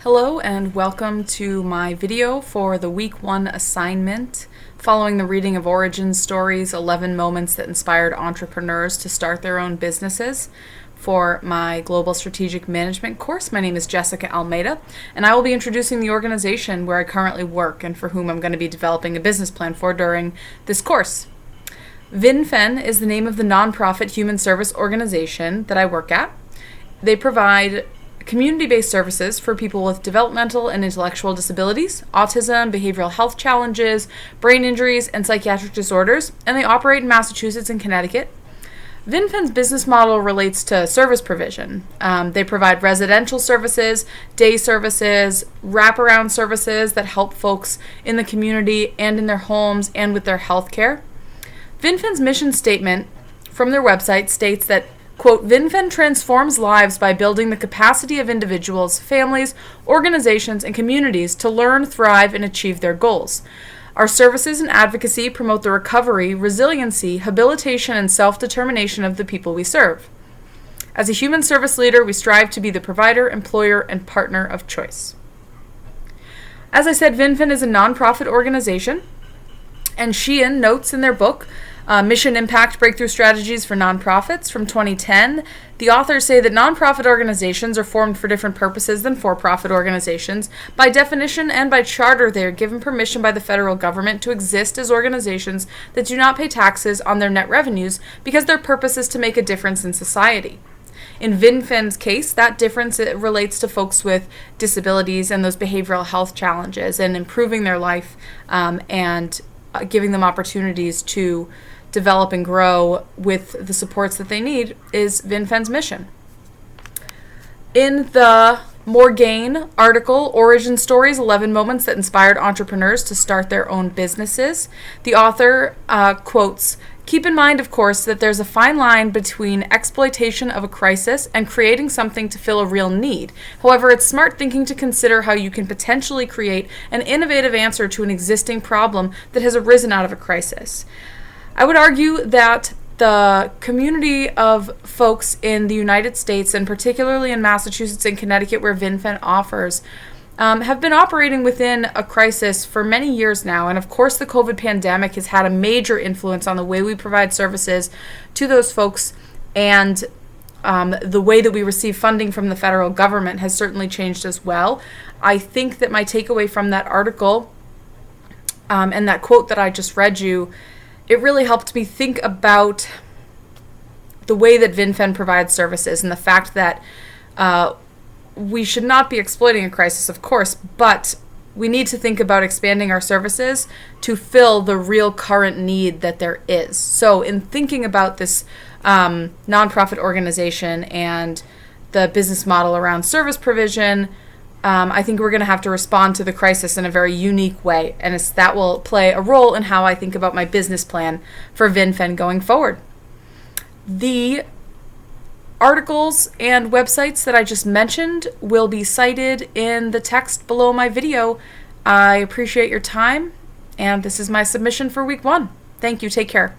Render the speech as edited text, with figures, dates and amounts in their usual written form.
Hello and welcome to my video for the Week 1 assignment following the reading of Origin Stories, 11 Moments that Inspired Entrepreneurs to Start Their Own Businesses for my Global Strategic Management course. My name is Jessica Almeida, and I will be introducing the organization where I currently work and for whom I'm going to be developing a business plan for during this course. Vinfen is the name of the nonprofit human service organization that I work at. They provide community-based services for people with developmental and intellectual disabilities, autism, behavioral health challenges, brain injuries, and psychiatric disorders, and they operate in Massachusetts and Connecticut. Vinfen's business model relates to service provision. They provide residential services, day services, wraparound services that help folks in the community and in their homes and with their health care. Vinfen's mission statement from their website states that, quote, Vinfen transforms lives by building the capacity of individuals, families, organizations, and communities to learn, thrive, and achieve their goals. Our services and advocacy promote the recovery, resiliency, habilitation, and self-determination of the people we serve. As a human service leader, we strive to be the provider, employer, and partner of choice. As I said, Vinfen is a nonprofit organization, and Sheehan notes in their book, Mission Impact Breakthrough Strategies for Nonprofits from 2010. The authors say that nonprofit organizations are formed for different purposes than for-profit organizations. By definition and by charter, they are given permission by the federal government to exist as organizations that do not pay taxes on their net revenues because their purpose is to make a difference in society. In Vinfen's case, that difference relates to folks with disabilities and those behavioral health challenges and improving their life and giving them opportunities to develop and grow with the supports that they need is Vinfen's mission. In the Morgaine article, Origin Stories, 11 Moments that Inspired Entrepreneurs to Start Their Own Businesses, the author quotes, "Keep in mind, of course, that there's a fine line between exploitation of a crisis and creating something to fill a real need. However, it's smart thinking to consider how you can potentially create an innovative answer to an existing problem that has arisen out of a crisis." I would argue that the community of folks in the United States, and particularly in Massachusetts and Connecticut where Vinfen offers, have been operating within a crisis for many years now. And of course, the COVID pandemic has had a major influence on the way we provide services to those folks, and the way that we receive funding from the federal government has certainly changed as well. I think that my takeaway from that article and that quote that I just read you, it really helped me think about the way that Vinfen provides services and the fact that we should not be exploiting a crisis, of course, but we need to think about expanding our services to fill the real current need that there is. So in thinking about this nonprofit organization and the business model around service provision, I think we're going to have to respond to the crisis in a very unique way, and that will play a role in how I think about my business plan for Vinfen going forward. The articles and websites that I just mentioned will be cited in the text below my video. I appreciate your time, and this is my submission for week 1. Thank you. Take care.